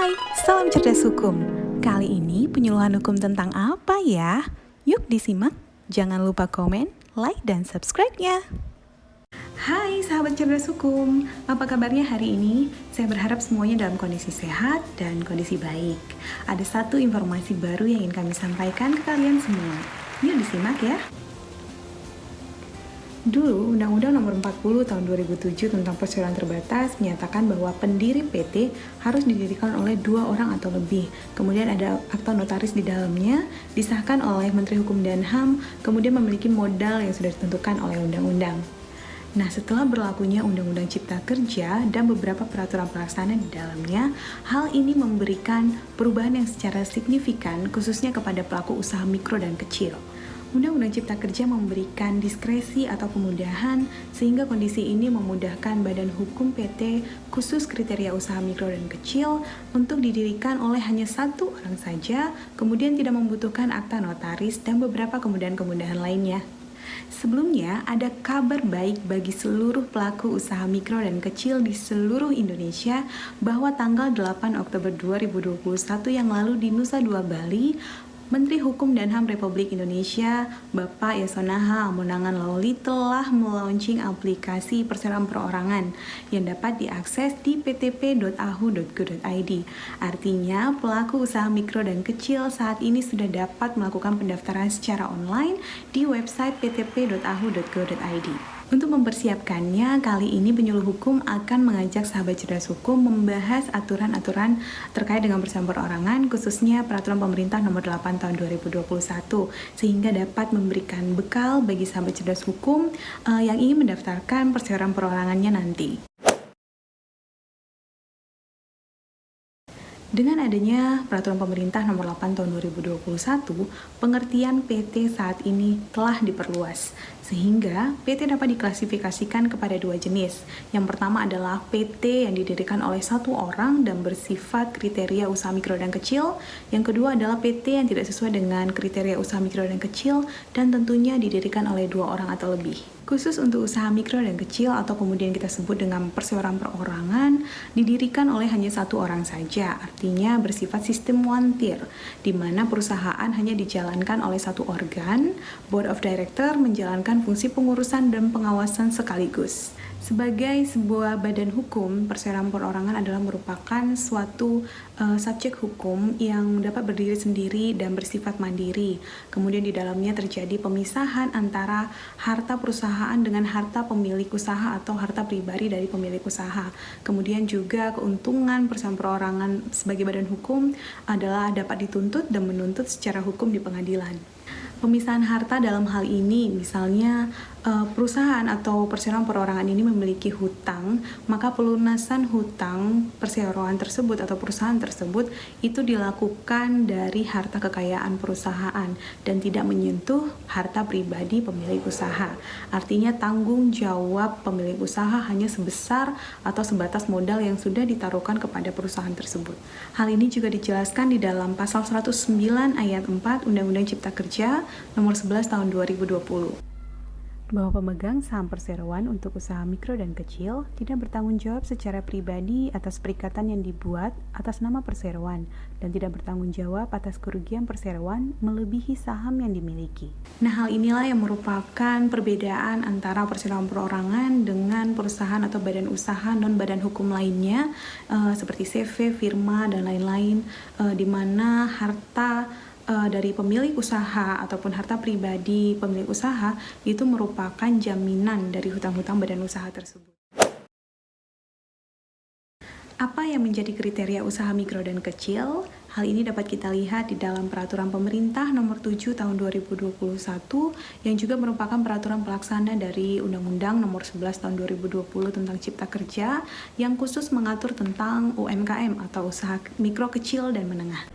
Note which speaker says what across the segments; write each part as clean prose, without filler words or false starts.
Speaker 1: Hai, salam cerdas hukum. Kali ini penyuluhan hukum tentang apa ya? Yuk disimak, jangan lupa komen, like, dan subscribe-nya. Hai sahabat cerdas hukum, apa kabarnya hari ini? Saya berharap semuanya dalam kondisi sehat dan kondisi baik. Ada satu informasi baru yang ingin kami sampaikan ke kalian semua. Yuk disimak ya. Dulu, Undang-Undang Nomor 40 Tahun 2007 tentang Perseroan Terbatas menyatakan bahwa pendiri PT harus didirikan oleh 2 orang atau lebih. Kemudian ada akta notaris di dalamnya, disahkan oleh Menteri Hukum dan HAM, kemudian memiliki modal yang sudah ditentukan oleh undang-undang. Nah, setelah berlakunya Undang-Undang Cipta Kerja dan beberapa peraturan pelaksana di dalamnya, hal ini memberikan perubahan yang secara signifikan khususnya kepada pelaku usaha mikro dan kecil. Undang-Undang Cipta Kerja memberikan diskresi atau kemudahan sehingga kondisi ini memudahkan Badan Hukum PT khusus kriteria usaha mikro dan kecil untuk didirikan oleh hanya 1 orang saja, kemudian tidak membutuhkan akta notaris dan beberapa kemudahan-kemudahan lainnya. Sebelumnya, ada kabar baik bagi seluruh pelaku usaha mikro dan kecil di seluruh Indonesia bahwa tanggal 8 Oktober 2021 yang lalu di Nusa Dua Bali, Menteri Hukum dan HAM Republik Indonesia, Bapak Yasona Harmonangan Lawli telah melaunching aplikasi perseroan perorangan yang dapat diakses di ptp.ahu.go.id. Artinya, pelaku usaha mikro dan kecil saat ini sudah dapat melakukan pendaftaran secara online di website ptp.ahu.go.id. Untuk mempersiapkannya, kali ini penyuluh hukum akan mengajak sahabat cerdas hukum membahas aturan-aturan terkait dengan perseroan perorangan, khususnya Peraturan Pemerintah Nomor 8 Tahun 2021, sehingga dapat memberikan bekal bagi sahabat cerdas hukum yang ingin mendaftarkan perseroan perorangannya nanti. Dengan adanya Peraturan Pemerintah Nomor 8 Tahun 2021, pengertian PT saat ini telah diperluas, sehingga PT dapat diklasifikasikan kepada 2 jenis. Yang pertama adalah PT yang didirikan oleh 1 orang dan bersifat kriteria usaha mikro dan kecil. Yang kedua adalah PT yang tidak sesuai dengan kriteria usaha mikro dan kecil dan tentunya didirikan oleh 2 orang atau lebih. Khusus untuk usaha mikro dan kecil atau kemudian kita sebut dengan perseroan perorangan, didirikan oleh hanya 1 orang saja, artinya bersifat sistem one tier, di mana perusahaan hanya dijalankan oleh 1 organ, Board of Director menjalankan fungsi pengurusan dan pengawasan sekaligus. Sebagai sebuah badan hukum, perseroan perorangan adalah merupakan suatu subjek hukum yang dapat berdiri sendiri dan bersifat mandiri. Kemudian di dalamnya terjadi pemisahan antara harta perusahaan dengan harta pemilik usaha atau harta pribadi dari pemilik usaha. Kemudian juga keuntungan perseroan perorangan sebagai badan hukum adalah dapat dituntut dan menuntut secara hukum di pengadilan. Pemisahan harta dalam hal ini, misalnya perusahaan atau perseroan perorangan ini memiliki hutang, maka pelunasan hutang perseroan tersebut atau perusahaan tersebut itu dilakukan dari harta kekayaan perusahaan dan tidak menyentuh harta pribadi pemilik usaha. Artinya tanggung jawab pemilik usaha hanya sebesar atau sebatas modal yang sudah ditaruhkan kepada perusahaan tersebut. Hal ini juga dijelaskan di dalam pasal 109 ayat 4 Undang-Undang Cipta Kerja Nomor 11 Tahun 2020. Bahwa pemegang saham perseroan untuk usaha mikro dan kecil tidak bertanggung jawab secara pribadi atas perikatan yang dibuat atas nama perseroan dan tidak bertanggung jawab atas kerugian perseroan melebihi saham yang dimiliki. Nah, hal inilah yang merupakan perbedaan antara perseroan perorangan dengan perusahaan atau badan usaha non-badan hukum lainnya seperti CV, firma, dan lain-lain, di mana harta dari pemilik usaha ataupun harta pribadi pemilik usaha itu merupakan jaminan dari hutang-hutang badan usaha tersebut. Apa yang menjadi kriteria usaha mikro dan kecil? Hal ini dapat kita lihat di dalam Peraturan Pemerintah Nomor 7 Tahun 2021 yang juga merupakan peraturan pelaksana dari Undang-Undang Nomor 11 Tahun 2020 tentang Cipta Kerja yang khusus mengatur tentang UMKM atau usaha mikro, kecil, dan menengah.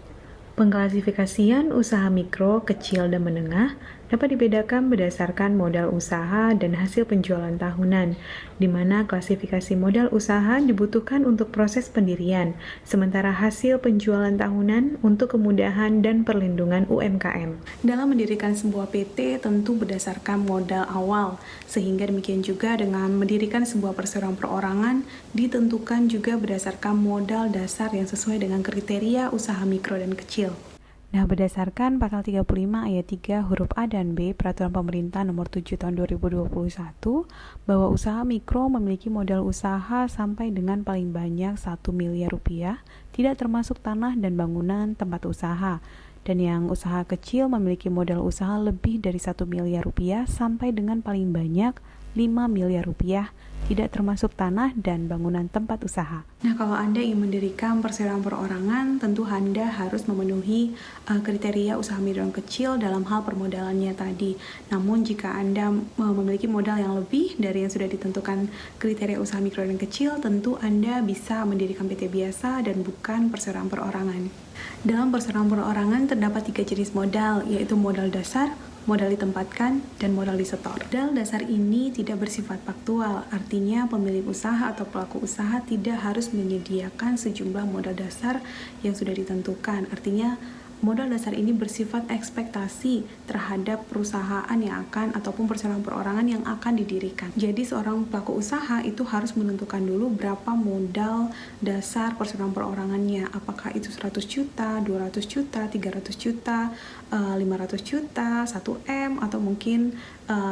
Speaker 1: Pengklasifikasian usaha mikro, kecil, dan menengah dapat dibedakan berdasarkan modal usaha dan hasil penjualan tahunan, di mana klasifikasi modal usaha dibutuhkan untuk proses pendirian, sementara hasil penjualan tahunan untuk kemudahan dan perlindungan UMKM. Dalam mendirikan sebuah PT tentu berdasarkan modal awal, sehingga demikian juga dengan mendirikan sebuah perseroan perorangan ditentukan juga berdasarkan modal dasar yang sesuai dengan kriteria usaha mikro dan kecil. Nah, berdasarkan pasal 35 ayat 3 huruf A dan B Peraturan Pemerintah Nomor 7 Tahun 2021, bahwa usaha mikro memiliki modal usaha sampai dengan paling banyak 1 miliar rupiah, tidak termasuk tanah dan bangunan tempat usaha. Dan yang usaha kecil memiliki modal usaha lebih dari 1 miliar rupiah sampai dengan paling banyak 5 miliar rupiah, tidak termasuk tanah dan bangunan tempat usaha. Nah, kalau Anda ingin mendirikan perseroan perorangan, tentu Anda harus memenuhi kriteria usaha mikro dan kecil dalam hal permodalannya tadi. Namun, jika Anda memiliki modal yang lebih dari yang sudah ditentukan kriteria usaha mikro dan kecil, tentu Anda bisa mendirikan PT biasa dan bukan perseroan perorangan. Dalam perseroan perorangan terdapat 3 jenis modal, yaitu modal dasar, modal ditempatkan, dan modal disetor. Modal dasar ini tidak bersifat faktual, artinya pemilik usaha atau pelaku usaha tidak harus menyediakan sejumlah modal dasar yang sudah ditentukan. Artinya, modal dasar ini bersifat ekspektasi terhadap perusahaan yang akan ataupun perseroan perorangan yang akan didirikan. Jadi seorang pelaku usaha itu harus menentukan dulu berapa modal dasar perseroan perorangannya. Apakah itu 100 juta, 200 juta, 300 juta, 500 juta, 1M, atau mungkin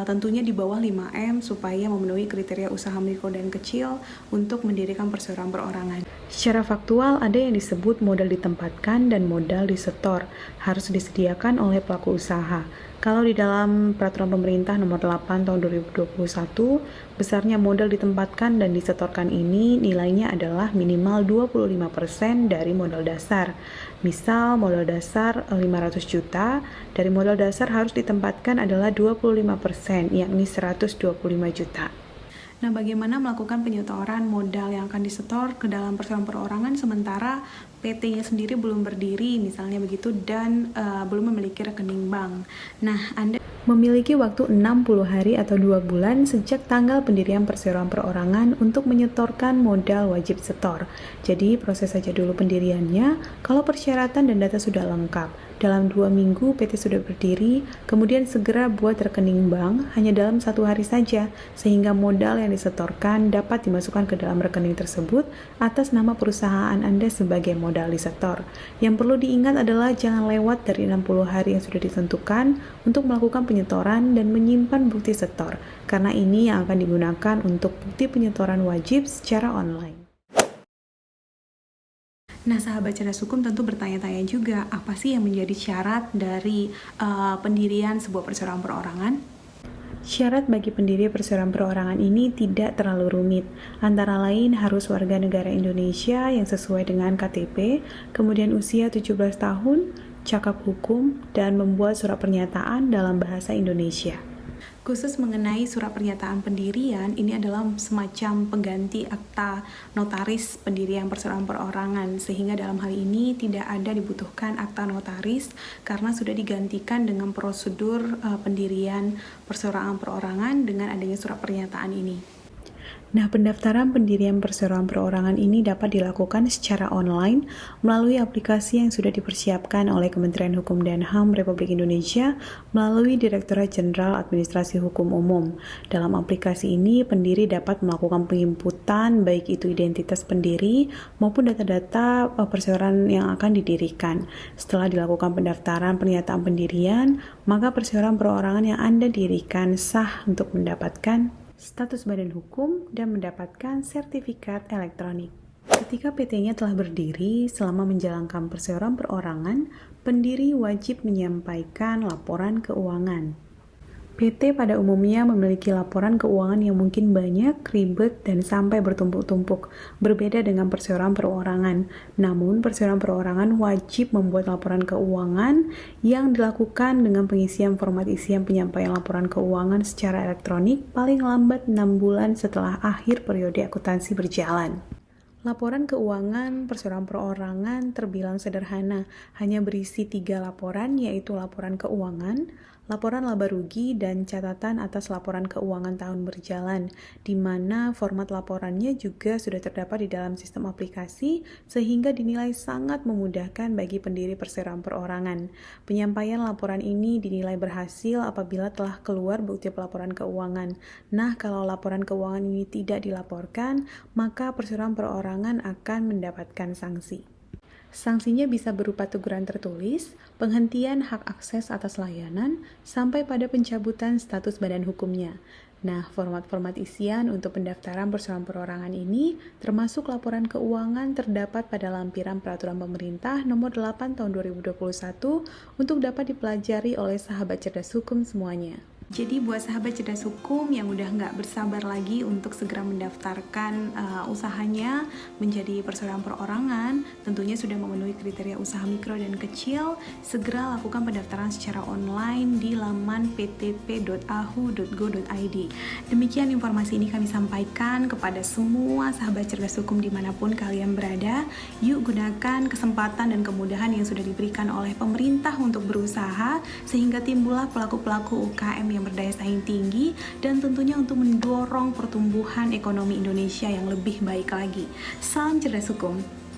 Speaker 1: tentunya di bawah 5M supaya memenuhi kriteria usaha mikro dan kecil untuk mendirikan perseroan perorangan. Secara faktual, ada yang disebut modal ditempatkan dan modal disetor, harus disediakan oleh pelaku usaha. Kalau di dalam Peraturan Pemerintah Nomor 8 Tahun 2021, besarnya modal ditempatkan dan disetorkan ini nilainya adalah minimal 25% dari modal dasar. Misal modal dasar 500 juta, dari modal dasar harus ditempatkan adalah 25%, yakni 125 juta. Nah, bagaimana melakukan penyetoran modal yang akan disetor ke dalam perseroan perorangan sementara PT-nya sendiri belum berdiri, misalnya begitu, dan belum memiliki rekening bank. Nah, Anda memiliki waktu 60 hari atau 2 bulan sejak tanggal pendirian perseroan perorangan untuk menyetorkan modal wajib setor. Jadi, proses saja dulu pendiriannya. Kalau persyaratan dan data sudah lengkap, dalam 2 minggu PT sudah berdiri, kemudian segera buat rekening bank hanya dalam 1 hari saja, sehingga modal yang disetorkan dapat dimasukkan ke dalam rekening tersebut atas nama perusahaan Anda sebagai modal disetor. Yang perlu diingat adalah jangan lewat dari 60 hari yang sudah ditentukan untuk melakukan penyetoran dan menyimpan bukti setor, karena ini yang akan digunakan untuk bukti penyetoran wajib secara online. Nah, sahabat cerdas hukum tentu bertanya-tanya juga, apa sih yang menjadi syarat dari pendirian sebuah perseroan perorangan? Syarat bagi pendiri perseroan perorangan ini tidak terlalu rumit. Antara lain harus warga negara Indonesia yang sesuai dengan KTP, kemudian usia 17 tahun, cakap hukum, dan membuat surat pernyataan dalam bahasa Indonesia. Khusus mengenai surat pernyataan pendirian, ini adalah semacam pengganti akta notaris pendirian perseroan perorangan, sehingga dalam hal ini tidak ada dibutuhkan akta notaris karena sudah digantikan dengan prosedur pendirian perseroan perorangan dengan adanya surat pernyataan ini. Nah, pendaftaran pendirian perseroan perorangan ini dapat dilakukan secara online melalui aplikasi yang sudah dipersiapkan oleh Kementerian Hukum dan HAM Republik Indonesia melalui Direktorat Jenderal Administrasi Hukum Umum. Dalam aplikasi ini, pendiri dapat melakukan penginputan baik itu identitas pendiri maupun data-data perseroan yang akan didirikan. Setelah dilakukan pendaftaran pernyataan pendirian, maka perseroan perorangan yang Anda dirikan sah untuk mendapatkan status badan hukum dan mendapatkan sertifikat elektronik. Ketika PT-nya telah berdiri, selama menjalankan perseroan perorangan, pendiri wajib menyampaikan laporan keuangan. PT pada umumnya memiliki laporan keuangan yang mungkin banyak, ribet, dan sampai bertumpuk-tumpuk, berbeda dengan perseroan perorangan. Namun, perseroan perorangan wajib membuat laporan keuangan yang dilakukan dengan pengisian format isian penyampaian laporan keuangan secara elektronik paling lambat 6 bulan setelah akhir periode akuntansi berjalan. Laporan keuangan perseroan perorangan terbilang sederhana, hanya berisi 3 laporan, yaitu laporan keuangan, laporan laba rugi, dan catatan atas laporan keuangan tahun berjalan, di mana format laporannya juga sudah terdapat di dalam sistem aplikasi, sehingga dinilai sangat memudahkan bagi pendiri perseroan perorangan. Penyampaian laporan ini dinilai berhasil apabila telah keluar bukti pelaporan keuangan. Nah, kalau laporan keuangan ini tidak dilaporkan, maka perseroan perorangan akan mendapatkan sanksi. Sanksinya bisa berupa teguran tertulis, penghentian hak akses atas layanan, sampai pada pencabutan status badan hukumnya. Nah, format-format isian untuk pendaftaran perseroan perorangan ini termasuk laporan keuangan terdapat pada lampiran Peraturan Pemerintah Nomor 8 Tahun 2021 untuk dapat dipelajari oleh sahabat cerdas hukum semuanya. Jadi buat sahabat cerdas hukum yang udah nggak bersabar lagi untuk segera mendaftarkan usahanya menjadi perseroan perorangan, tentunya sudah memenuhi kriteria usaha mikro dan kecil, segera lakukan pendaftaran secara online di laman ptp.ahu.go.id. Demikian informasi ini kami sampaikan kepada semua sahabat cerdas hukum dimanapun kalian berada. Yuk gunakan kesempatan dan kemudahan yang sudah diberikan oleh pemerintah untuk berusaha, sehingga timbullah pelaku-pelaku UKM yang berdaya saing tinggi, dan tentunya untuk mendorong pertumbuhan ekonomi Indonesia yang lebih baik lagi. Salam cerdas hukum.